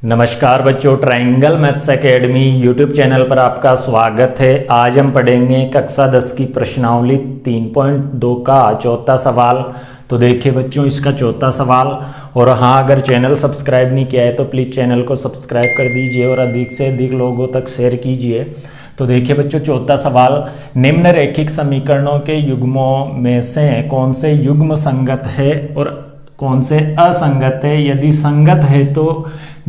नमस्कार बच्चों, triangle maths academy YouTube channel पर आपका स्वागत है। आज हम पढ़ेंगे कक्षा 10 की प्रश्नावली 3.2 का चौथा सवाल। तो देखिए बच्चों, इसका चौथा सवाल। और हाँ, अगर चैनल सब्सक्राइब नहीं किया है तो प्लीज़ चैनल को सब्सक्राइब कर दीजिए और अधिक से अधिक लोगों तक शेयर कीजिए। तो देखिए बच्चों, चौथा सवाल, निम्न रैखिक समीकरणों के युग्मों में से कौन से युग्म संगत है और कौन से असंगत है। यदि संगत है तो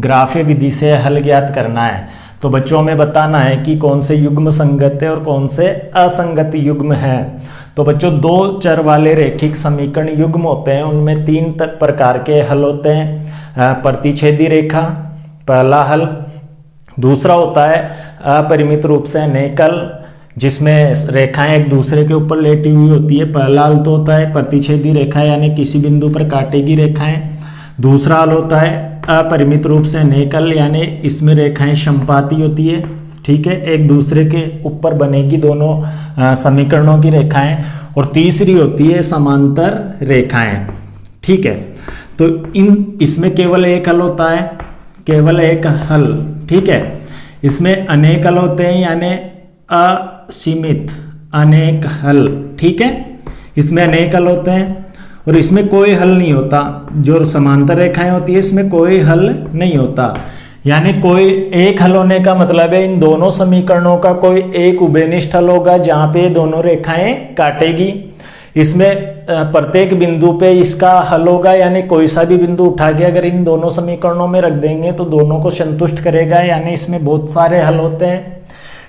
ग्राफ्य विधि से हल ज्ञात करना है। तो बच्चों में बताना है कि कौन से युग्म संगत है और कौन से असंगत युग्म है। तो बच्चों, दो चर वाले रैखिक समीकरण युग्म होते हैं, उनमें तीन प्रकार के हल होते हैं। प्रतिच्छेदी रेखा पहला हल, दूसरा होता है अपरिमित रूप से अनेकल जिसमें रेखाएं एक दूसरे के ऊपर लेटी हुई होती है। पहला हल तो होता है प्रतिच्छेदी रेखा यानी किसी बिंदु पर काटेगी रेखाएं। दूसरा हल होता है अपरिमित रूप से अनेकल यानी इसमें रेखाएं समपाती होती है। ठीक है, एक दूसरे के ऊपर बनेगी दोनों समीकरणों की रेखाएं। और तीसरी होती है समांतर रेखाएं। ठीक है, तो इसमें केवल एक हल होता है, केवल एक हल। ठीक है, इसमें अनेक हल होते हैं यानी असीमित अनेक हल। ठीक है, इसमें अनेक हल होते हैं और इसमें कोई हल नहीं होता। जो समांतर रेखाएं होती है इसमें कोई हल नहीं होता, यानी कोई एक हल होने का मतलब है इन दोनों समीकरणों का कोई एक उभयनिष्ठ हल होगा जहां पे दोनों रेखाएं काटेगी। इसमें प्रत्येक बिंदु पे इसका हल होगा, यानी कोई सा भी बिंदु उठा के अगर इन दोनों समीकरणों में रख देंगे तो दोनों को संतुष्ट करेगा, यानी इसमें बहुत सारे हल होते हैं।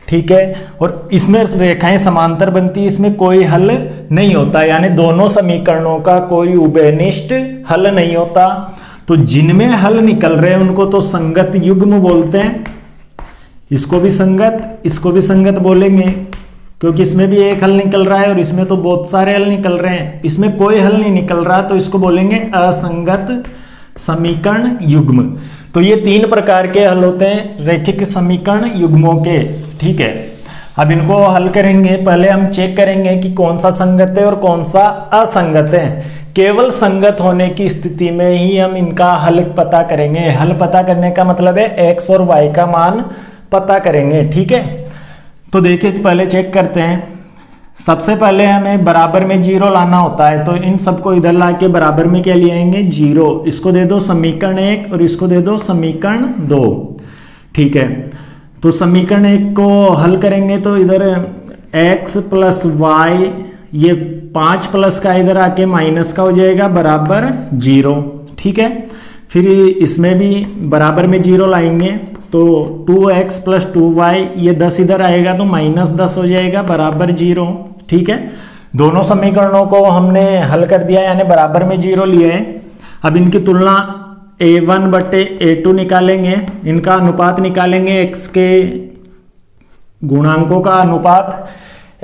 ठीक है, और इसमें रेखाएं समांतर बनती है, इसमें कोई हल नहीं होता, यानी दोनों समीकरणों का कोई उभयनिष्ठ हल नहीं होता। तो जिनमें हल निकल रहे हैं उनको तो संगत युग्म बोलते हैं। इसको भी संगत, इसको भी संगत बोलेंगे क्योंकि इसमें भी एक हल निकल रहा है और इसमें तो बहुत सारे हल निकल रहे हैं। इसमें कोई हल नहीं निकल रहा तो इसको बोलेंगे असंगत समीकरण युग्म। तो ये तीन प्रकार के हल होते हैं रैखिक समीकरण युग्मों के। ठीक है, अब इनको हल करेंगे। पहले हम चेक करेंगे कि कौन सा संगत है और कौन सा असंगत है। केवल संगत होने की स्थिति में ही हम इनका हल पता करेंगे। हल पता करने का मतलब है x और y का मान पता करेंगे। ठीक है, तो देखिए पहले चेक करते हैं। सबसे पहले हमें बराबर में जीरो लाना होता है, तो इन सबको इधर ला के बराबर में क्या ले आएंगे, जीरो। इसको दे दो समीकरण 1 और इसको दे दो समीकरण 2। ठीक है, तो समीकरण 1 को हल करेंगे तो इधर x प्लस वाई, ये 5 प्लस का इधर आके माइनस का हो जाएगा बराबर 0। ठीक है, फिर इसमें भी बराबर में जीरो लाएंगे तो 2x प्लस 2y, ये 10 इधर आएगा तो माइनस 10 हो जाएगा बराबर 0। ठीक है, दोनों समीकरणों को हमने हल कर दिया यानी बराबर में जीरो लिए हैं। अब इनकी तुलना a1 बटे a2 निकालेंगे, इनका अनुपात निकालेंगे, x के गुणांकों का अनुपात।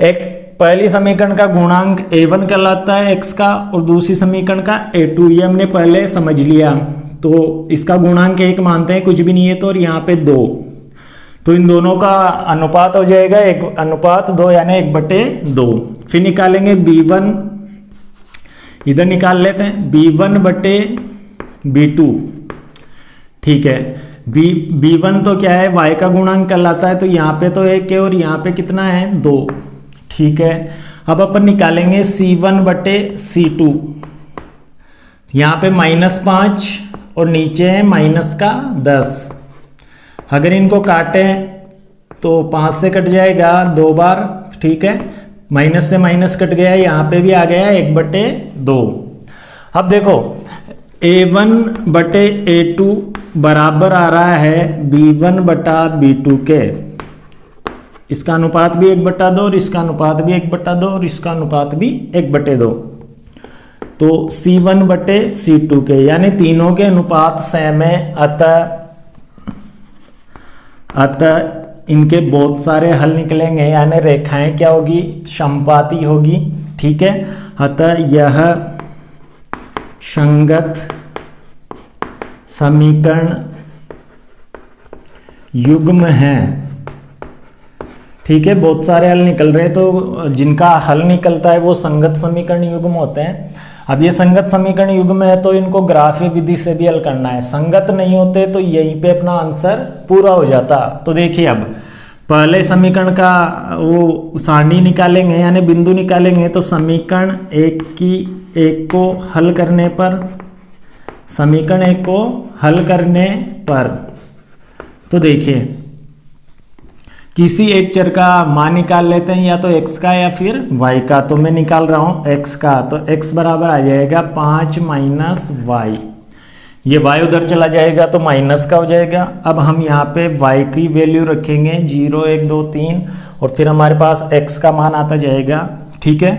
एक पहली समीकरण का गुणांक a1 कहलाता है x का और दूसरी समीकरण का a2, ये हमने पहले समझ लिया। तो इसका गुणांक 1 मानते हैं, कुछ भी नहीं है तो, और यहाँ पे 2, तो इन दोनों का अनुपात हो जाएगा 1/2 यानी 1/2। फिर निकालेंगे b1, इधर निकाल लेते हैं b1 बटे b2। ठीक है, b1 तो क्या है, y का गुणांक कहलाता है, तो यहाँ पे तो 1 है और यहाँ पे कितना है 2। ठीक है, अब अपन निकालेंगे c1 बटे c2। यहाँ पे -5 और नीचे है -10। अगर इनको काटे तो 5 से कट जाएगा 2 बार। ठीक है, माइनस से माइनस कट गया, यहाँ पे भी आ गया 1/2। अब देखो a1 बटे a2 बराबर आ रहा है b1 बटा b2 के। इसका अनुपात भी 1/2 और इसका अनुपात भी 1/2 और इसका अनुपात भी 1/2। तो c1 बटे c2 के, यानी तीनों के अनुपात सेम है। अतः इनके बहुत सारे हल निकलेंगे, यानी रेखाएं क्या होगी, समपाती होगी। ठीक है, अतः यह संगत समीकरण युग्म है। ठीक है, बहुत सारे हल निकल रहे हैं तो जिनका हल निकलता है वो संगत समीकरण युग्म होते हैं। अब ये संगत समीकरण युग्म है तो इनको ग्राफीय विधि से भी हल करना है, संगत नहीं होते तो यहीं पे अपना आंसर पूरा हो जाता। तो देखिए अब पहले समीकरण का वो सारणी निकालेंगे यानी बिंदु निकालेंगे, तो समीकरण एक को हल करने पर, समीकरण एक को हल करने पर तो देखिए किसी एक चर का मान निकाल लेते हैं, या तो x का या फिर y का। तो मैं निकाल रहा हूं x का, तो x बराबर आ जाएगा 5 माइनस y, ये y उधर चला जाएगा तो माइनस का हो जाएगा। अब हम यहाँ पे y की वैल्यू रखेंगे 0 1 2 3 और फिर हमारे पास x का मान आता जाएगा, ठीक है।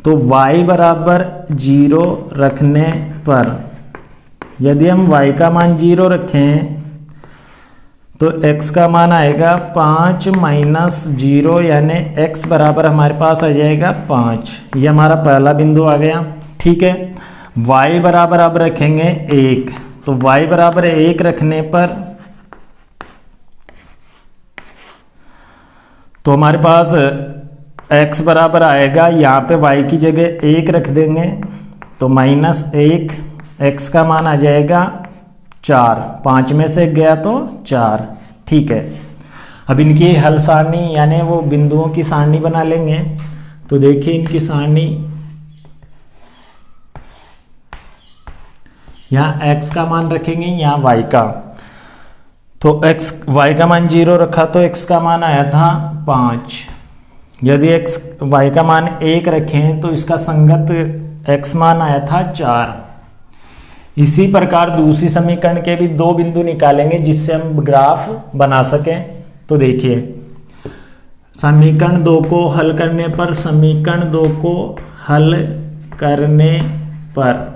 तो y बराबर 0 रखने पर यदि हम y का मान 0 रखें तो x का मान आएगा 5 माइनस 0 यानी x बराबर हमारे पास आ जाएगा 5। ये हमारा पहला बिंदु आ गया, ठीक है। y बराबर अब रखेंगे 1, तो y बराबर 1 रखने पर तो हमारे पास x बराबर आएगा, यहाँ पे y की जगह 1 रख देंगे तो माइनस 1, x का मान आ जाएगा 4, 5 में से गया तो 4, ठीक है। अब इनकी हल सारणी यानी वो बिंदुओं की सारणी बना लेंगे। तो देखिए इनकी सारणी, यहाँ x का मान रखेंगे, यहाँ y का। तो y का मान 0 रखा तो x का मान आया था 5। यदि y का मान 1 रखें तो इसका संगत x मान आया था 4। इसी प्रकार दूसरी समीकरण के भी दो बिंदु निकालेंगे जिससे हम ग्राफ बना सकें। तो देखिए समीकरण 2 को हल करने पर, समीकरण 2 को हल करने पर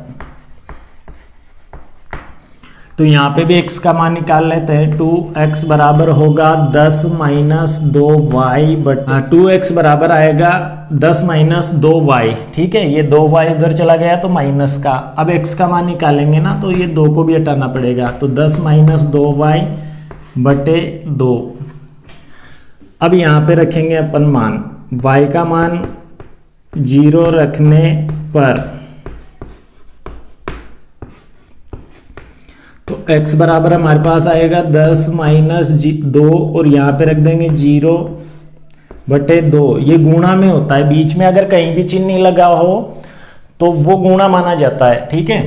तो यहाँ पे भी x का मान निकाल लेते हैं। 2x बराबर होगा 10 माइनस 2y बटा 2x बराबर आएगा 10 माइनस 2y, ठीक है। ये 2y उधर चला गया तो माइनस का, अब x का मान निकालेंगे ना तो ये 2 को भी हटाना पड़ेगा, तो 10 माइनस 2y बटे 2। अब यहाँ पे रखेंगे अपन मान, y का मान 0 रखने पर तो x बराबर हमारे पास आएगा 10 माइनस 2 और यहाँ पे रख देंगे 0 बटे 2। ये गुणा में होता है, बीच में अगर कहीं भी चिन्ह नहीं लगा हो तो वो गुणा माना जाता है, ठीक है।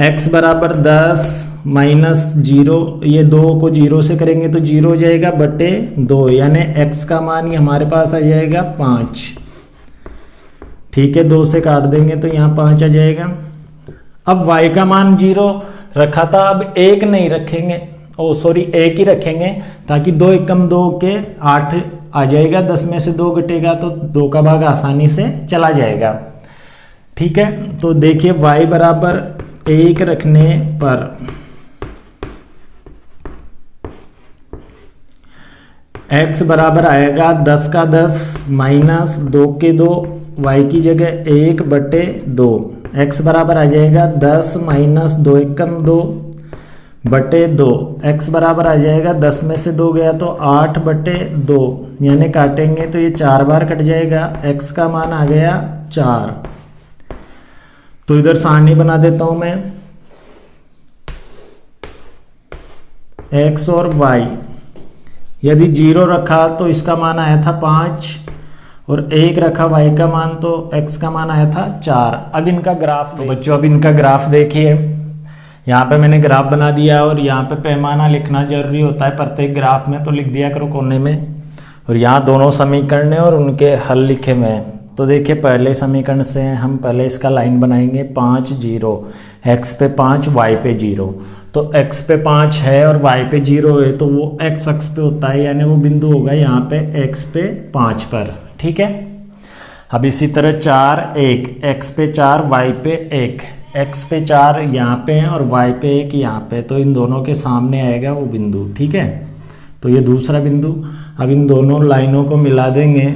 x बराबर 10 माइनस 0, ये 2 को 0 से करेंगे तो 0 हो जाएगा बटे 2, यानी x का मान ही हमारे पास आ जाएगा 5, ठीक है। 2 से काट देंगे तो यहाँ 5 आ जाएगा। अब y का मान 0 रखा था, अब 1 नहीं रखेंगे, सॉरी 1 ही रखेंगे ताकि 2 एकम 2 के 8 आ जाएगा, 10 में से 2 घटेगा तो 2 का भाग आसानी से चला जाएगा, ठीक है। तो देखिए y बराबर 1 रखने पर x बराबर आएगा 10 का 10 माइनस 2 के 2, y की जगह 1 बटे 2, x बराबर आ जाएगा 10 माइनस 2 एकम 2 बटे 2, x बराबर आ जाएगा 10 में से 2 गया तो 8 बटे 2, यानी काटेंगे तो ये 4 बार कट जाएगा, x का मान आ गया 4। तो इधर सारणी बना देता हूं मैं, x और y, यदि 0 रखा तो इसका मान आया था 5 और 1 रखा y का मान तो x का मान आया था 4। अब इनका ग्राफ, तो बच्चों अब इनका ग्राफ देखिए, यहाँ पे मैंने ग्राफ बना दिया और यहाँ पे पैमाना लिखना जरूरी होता है प्रत्येक ग्राफ में, तो लिख दिया करो कोने में। और यहाँ दोनों समीकरण है और उनके हल लिखे हुए हैं। तो देखिए पहले समीकरण से हम पहले इसका लाइन बनाएंगे 5 0, x पे 5 y पे 0। तो x पे 5 है और y पे 0 है तो वो x अक्ष पे होता है, यानी वो बिंदु होगा यहाँ पे x पे 5 पर, ठीक है। अब इसी तरह 4 1, x पे 4 y पे 1, x पे 4 यहाँ पे है और y पे 1 यहाँ पे, तो इन दोनों के सामने आएगा वो बिंदु, ठीक है। तो ये दूसरा बिंदु। अब इन दोनों लाइनों को मिला देंगे,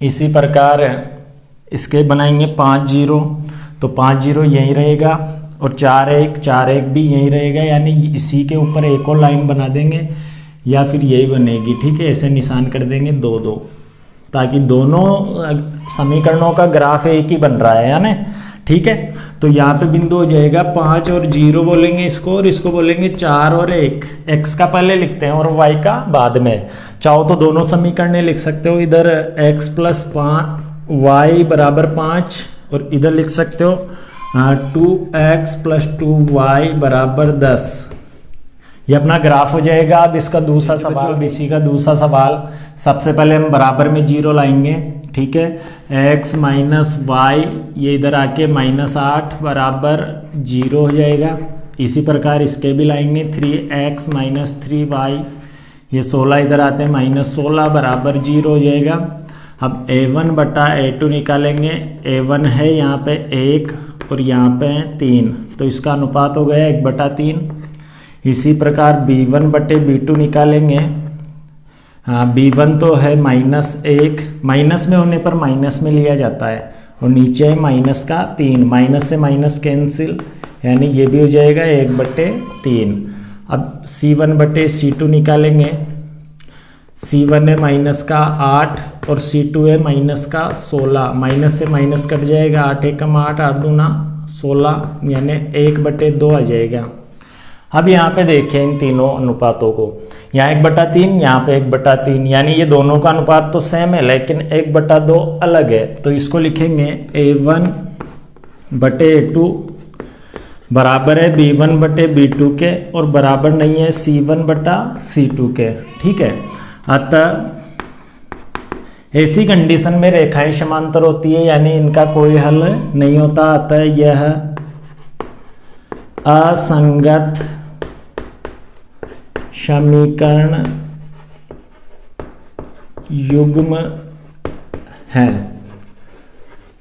इसी प्रकार इसके बनाएंगे 5 0, तो 5 0 यहीं रहेगा और 4 1 भी यहीं रहेगा, यानी इसी के ऊपर एक और लाइन बना देंगे, या फिर यही बनेगी, ठीक है। ऐसे निशान कर देंगे 2 2, ताकि दोनों समीकरणों का ग्राफ एक ही बन रहा है, यानी ठीक है। तो यहाँ पे बिंदु हो जाएगा 5 और 0 बोलेंगे इसको, और इसको बोलेंगे 4 और 1। x का पहले लिखते हैं और y का बाद में। चाहो तो दोनों समीकरण लिख सकते हो, इधर x प्लस 5y बराबर 5, और इधर लिख सकते हो 2x प्लस 2y बराबर 10। ये अपना ग्राफ हो जाएगा। अब इसका दूसरा सवाल, बीसी का दूसरा सवाल, सबसे पहले हम बराबर में 0 लाएंगे, ठीक है। x माइनस वाई, ये इधर आके -8 बराबर 0 हो जाएगा। इसी प्रकार इसके भी लाएंगे 3x माइनस 3y, ये 16 इधर आते हैं -16 बराबर 0 हो जाएगा। अब a1 बटा a2 निकालेंगे। a1 है यहाँ पे 1 और यहाँ पे 3, तो इसका अनुपात हो गया 1/3। इसी प्रकार b1 बटे b2 निकालेंगे। हाँ, b1 तो है -1, माइनस में होने पर माइनस में लिया जाता है, और नीचे है -3, माइनस से माइनस कैंसिल, यानी ये भी हो जाएगा 1/3। अब c1 बटे c2 निकालेंगे। c1 है -8 और c2 है -16, माइनस से माइनस कट जाएगा, 8 एकम 8, 8 दूना 16, यानी 1/2 आ जाएगा। अब यहाँ पे देखें इन तीनों अनुपातों को, यहाँ 1/3, यहाँ पे 1/3, यानी ये दोनों का अनुपात तो सेम है, लेकिन 1/2 अलग है। तो इसको लिखेंगे a1 बटे a2 बराबर है b1 बटे b2 के, और बराबर नहीं है c1 बटा c2 के, ठीक है। अतः ऐसी कंडीशन में रेखाएं समांतर होती है, यानी इनका कोई हल नहीं होता। अतः यह असंगत समीकरण युग्म है,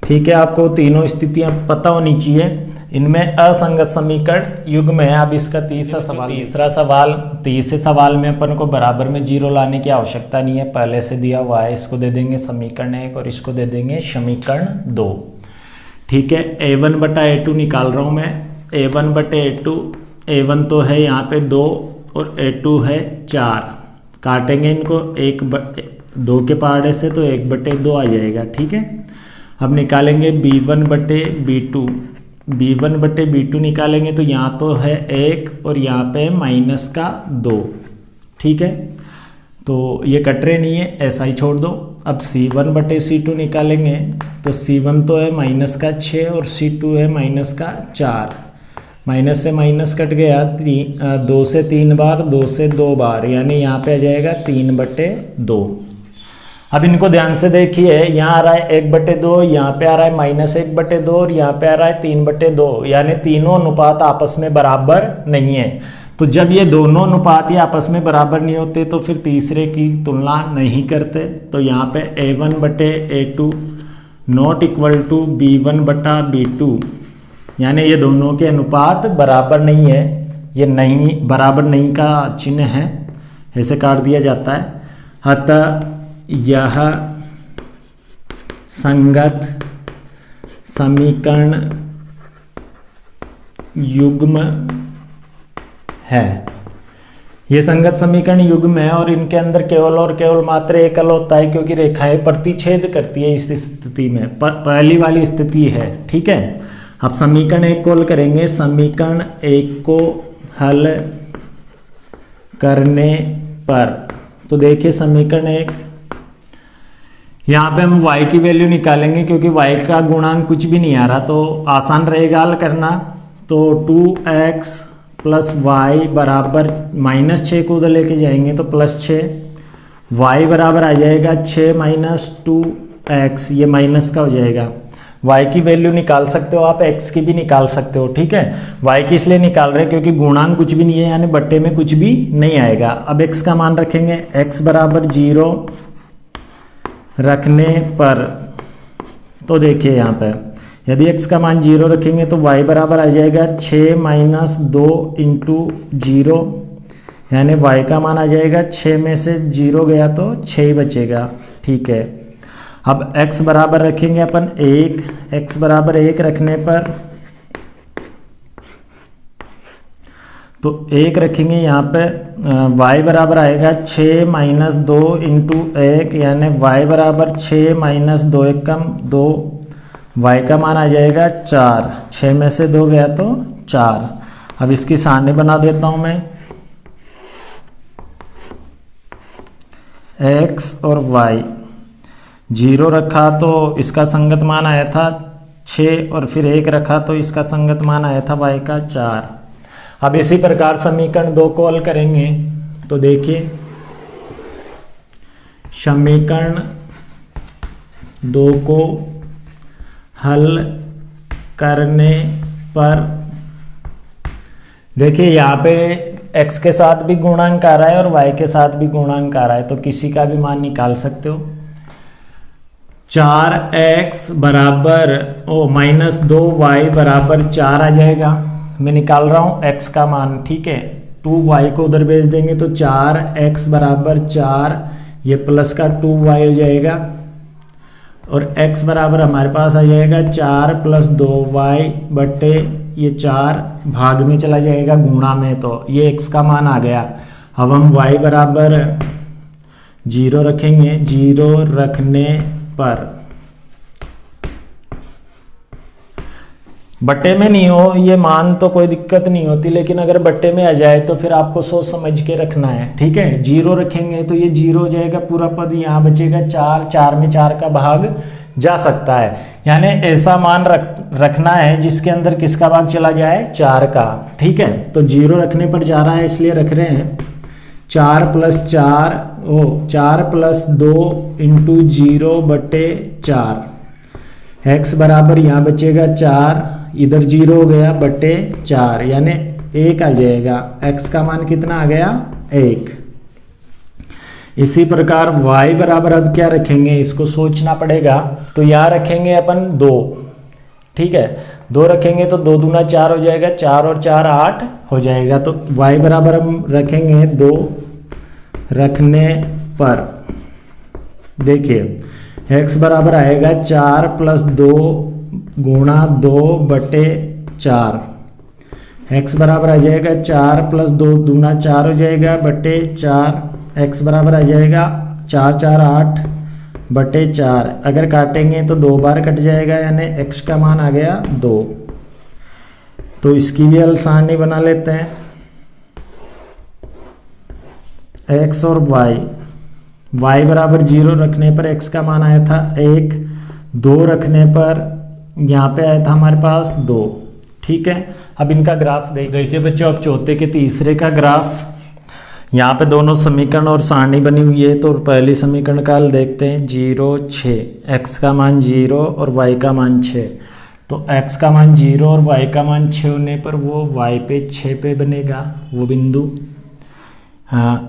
ठीक है। आपको तीनों स्थितियां पता होनी चाहिए, इनमें असंगत समीकरण युग्म है। अब इसका तीसरा सवाल, तीसरे सवाल में अपन को बराबर में 0 लाने की आवश्यकता नहीं है, पहले से दिया हुआ है। इसको दे देंगे समीकरण 1 और इसको दे देंगे समीकरण 2, ठीक है। a1 बटा a2 निकाल रहा हूं मैं। a1 बटे a2, a1 तो है यहाँ पे 2 और a2 है 4, काटेंगे इनको 2 के पहाड़े से, तो 1/2 आ जाएगा, ठीक है। अब निकालेंगे b1 बटे b2, b1 बटे b2 निकालेंगे, तो यहाँ तो है 1 और यहाँ पे -2, ठीक है। तो ये कट रहे नहीं है, ऐसा ही छोड़ दो। अब c1 बटे c2 निकालेंगे, तो c1 तो है -6 और c2 है -4, माइनस से माइनस कट गया, 2 से 3 बार, 2 से 2 बार, यानी यहाँ पे आ जाएगा 3/2। अब इनको ध्यान से देखिए, यहाँ आ रहा है 1/2, यहाँ पे आ रहा है -1/2 और यहाँ पे आ रहा है 3/2, यानी तीनों अनुपात आपस में बराबर नहीं है। तो जब ये दोनों अनुपात ही आपस में बराबर नहीं होते, तो फिर तीसरे की तुलना नहीं करते। तो यहाँ पे a1 बटे a2 not equal to b1 बटा b2, यानी ये दोनों के अनुपात बराबर नहीं है। ये नहीं, बराबर नहीं का चिन्ह है, ऐसे काट दिया जाता है। अतः यह संगत समीकरण युग्म है। ये संगत समीकरण युग्म है, और इनके अंदर केवल और केवल मात्र एक हल होता है, क्योंकि रेखाएं प्रतिच्छेद करती है। इस स्थिति में पहली वाली स्थिति है, ठीक है। अब समीकरण 1 को हल करेंगे। समीकरण 1 को हल करने पर, तो देखिए समीकरण 1, यहाँ पे हम y की वैल्यू निकालेंगे, क्योंकि y का गुणांक कुछ भी नहीं आ रहा, तो आसान रहेगा हल करना। तो 2x प्लस वाई बराबर -6 को उधर लेके जाएंगे तो +6, y बराबर आ जाएगा 6 माइनस 2x, ये माइनस का हो जाएगा। y की वैल्यू निकाल सकते हो आप, x की भी निकाल सकते हो, ठीक है। y की इसलिए निकाल रहे हैं क्योंकि गुणांक कुछ भी नहीं है, यानी बट्टे में कुछ भी नहीं आएगा। अब x का मान रखेंगे, x बराबर 0 रखने पर, तो देखिए यहाँ पे यदि x का मान 0 रखेंगे तो y बराबर आ जाएगा 6 माइनस 2 इंटू 0, यानी y का मान आ जाएगा 6 में से 0 गया तो 6 ही बचेगा, ठीक है। अब x बराबर रखेंगे अपन 1, x बराबर 1 रखने पर, तो 1 रखेंगे यहाँ पे, y बराबर आएगा 6 माइनस 2 इंटू 1, यानी y बराबर 6 माइनस 2 एकम 2, y का मान आ जाएगा 4। 6 में से 2 गया तो 4। अब इसकी सारणी बना देता हूँ मैं, x और y 0 रखा तो इसका संगत मान आया था 6, और फिर 1 रखा तो इसका संगत मान आया था y का 4। अब इसी प्रकार समीकरण 2 को हल करेंगे तो देखिए, समीकरण 2 को हल करने पर देखिए यहाँ पे x के साथ भी गुणांक आ रहा है और y के साथ भी गुणांक आ रहा है, तो किसी का भी मान निकाल सकते हो। 4x बराबर माइनस 2y बराबर 4 आ जाएगा। मैं निकाल रहा हूँ x का मान, ठीक है। 2y को उधर भेज देंगे तो 4x बराबर 4, ये प्लस का 2y हो जाएगा, और x बराबर हमारे पास आ जाएगा 4 प्लस 2y बटे ये 4 भाग में चला जाएगा गुणा में, तो ये x का मान आ गया। अब हम y बराबर 0 रखेंगे। 0 रखने पर बट्टे में नहीं हो ये मान तो कोई दिक्कत नहीं होती, लेकिन अगर बट्टे में आ जाए तो फिर आपको सोच समझ के रखना है, ठीक है। 0 रखेंगे तो ये 0 हो जाएगा, पूरा पद यहाँ बचेगा 4, 4 में 4 का भाग जा सकता है, यानी ऐसा मान रखना है जिसके अंदर किसका भाग चला जाए, 4 का, ठीक है। तो 0 रखने पर जा रहा है इसलिए रख रहे हैं 4 प्लस 4 4 प्लस 2 इंटू 0 बटे 4, x बराबर यहाँ बचेगा 4, इधर 0 हो गया बटे 4, यानी 1 आ जाएगा। x का मान कितना आ गया, 1। इसी प्रकार y बराबर अब क्या रखेंगे, इसको सोचना पड़ेगा। तो यहाँ रखेंगे अपन 2, ठीक है। 2 रखेंगे तो 2 दूना 4 हो जाएगा, 4 और 4 8 हो जाएगा। तो y बराबर हम रखेंगे 2 रखने पर देखिए x बराबर आएगा 4 प्लस 2 गुणा 2 बटे 4, x बराबर आ जाएगा 4 प्लस 2 दूना 4 हो जाएगा बटे 4, x बराबर आ जाएगा 4 4 8 बटे 4। अगर काटेंगे तो 2 बार कट जाएगा, यानी x का मान आ गया 2। तो इसकी भी हल सारणी बना लेते हैं, x और y बराबर 0 रखने पर x का मान आया था 1, 2 रखने पर यहाँ पे आया था हमारे पास 2, ठीक है। अब इनका ग्राफ देखिए बच्चों, अब चौथे के तीसरे का ग्राफ, यहाँ पे दोनों समीकरण और सारणी बनी हुई है। तो पहली समीकरण का हल देखते हैं, 0 6, x का मान 0 और y का मान 6। तो x का मान 0 और y का मान 6 होने पर वो y पे 6 पे बनेगा वो बिंदु।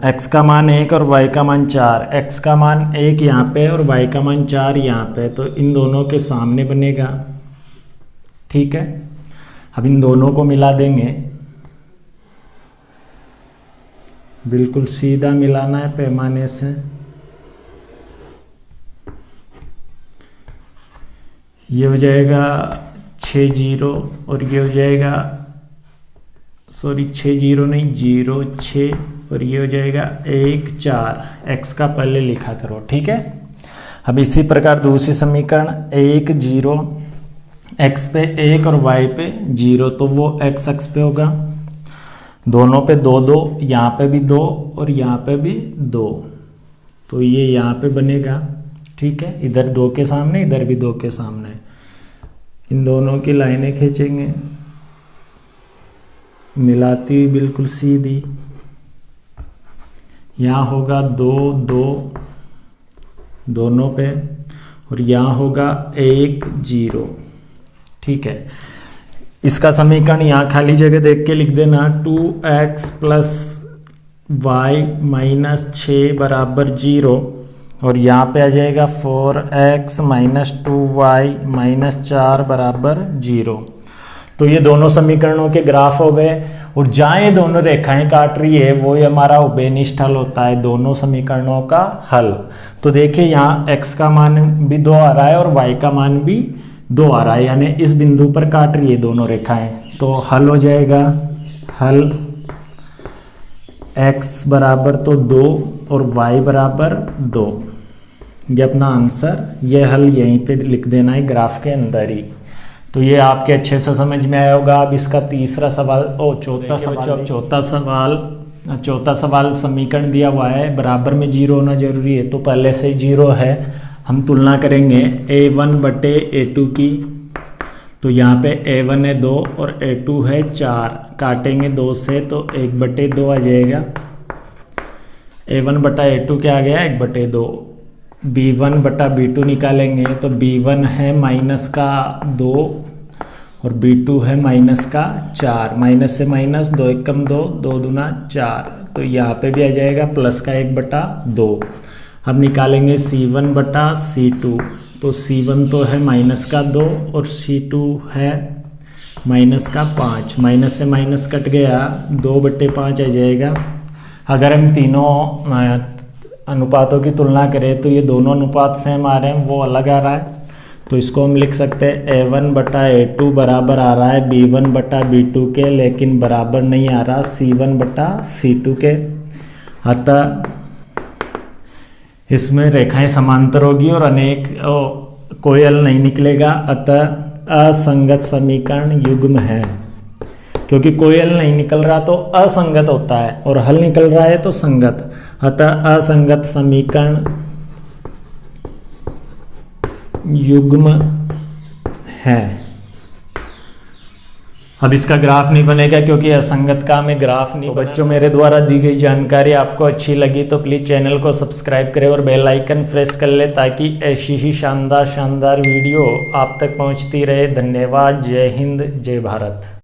x का मान 1 और y का मान 4, x का मान 1 यहाँ पे और y का मान 4 यहाँ पे, तो इन दोनों के सामने बनेगा, ठीक है। अब इन दोनों को मिला देंगे, बिल्कुल सीधा मिलाना है पैमाने से। ये हो जाएगा 6 0 और ये हो जाएगा, सॉरी 6 0 नहीं 0 6, और ये हो जाएगा 1 4। x का पहले लिखा करो, ठीक है। अब इसी प्रकार दूसरी समीकरण 1 0, x पे 1 और y पे 0, तो वो x अक्ष पे होगा, दोनों पे 2 2, यहाँ पे भी 2 और यहाँ पे भी 2, तो ये यहाँ पे बनेगा, ठीक है। इधर 2 के सामने, इधर भी 2 के सामने, इन दोनों की लाइनें खींचेंगे मिलाती हुई बिल्कुल सीधी। यहाँ होगा 2 2 दोनों पे, और यहाँ होगा 1 0, ठीक है। इसका समीकरण यहाँ खाली जगह देख के लिख देना, 2x प्लस y माइनस 6 बराबर 0, और यहाँ पे आ जाएगा 4x माइनस 2y माइनस 4 बराबर 0। तो ये दोनों समीकरणों के ग्राफ हो गए, और जहाँ ये दोनों रेखाएं काट रही है वो ये हमारा उभयनिष्ठ हल होता है दोनों समीकरणों का हल। तो देखिए यहाँ x का मान भी 2 आ रहा है और y का मान भी 2 आ रहा है, यानी इस बिंदु पर काट रही है दोनों रेखाएं, तो हल हो जाएगा, हल x बराबर तो 2 और y बराबर 2। ये अपना आंसर, ये हल यहीं पे लिख देना है ग्राफ के अंदर ही। तो ये आपके अच्छे से समझ में आया होगा। अब इसका तीसरा सवाल चौथा सवाल समीकरण दिया हुआ है, बराबर में 0 होना जरूरी है, तो पहले से 0 है। हम तुलना करेंगे a1 बटे a2 की, तो यहाँ पे a1 है 2 और a2 है 4, काटेंगे 2 से तो 1 बटे 2 आ जाएगा। a1 बटा a2 क्या आ गया, 1 बटे 2। b1 बटा b2 निकालेंगे तो b1 है माइनस का 2 और b2 है माइनस का 4, माइनस से माइनस 2 एकम 2, 2 दूना 4, तो यहाँ पे भी आ जाएगा प्लस का 1 बटा 2। अब निकालेंगे c1 बटा c2, तो c1 तो है माइनस का 2 और c2 है माइनस का 5, माइनस से माइनस कट गया, 2 बटे 5 आ जाएगा। अगर हम तीनों अनुपातों की तुलना करें तो ये दोनों अनुपात सेम आ रहे हैं, वो अलग आ रहा है, तो इसको हम लिख सकते हैं a1 बटा a2 बराबर आ रहा है b1 बटा b2 के, लेकिन बराबर नहीं आ रहा c1 बटा c2 के। अतः इसमें रेखाएं समांतर होगी और कोई हल नहीं निकलेगा, अतः असंगत समीकरण युग्म है। क्योंकि कोई हल नहीं निकल रहा तो असंगत होता है और हल निकल रहा है तो संगत, अतः असंगत समीकरण युग्म है। अब इसका ग्राफ नहीं बनेगा क्योंकि असंगत का हमें ग्राफ नहीं। तो बच्चों, मेरे द्वारा दी गई जानकारी आपको अच्छी लगी तो प्लीज चैनल को सब्सक्राइब करें और बेल आइकन प्रेस कर ले, ताकि ऐसी ही शानदार वीडियो आप तक पहुंचती रहे। धन्यवाद। जय हिंद, जय भारत।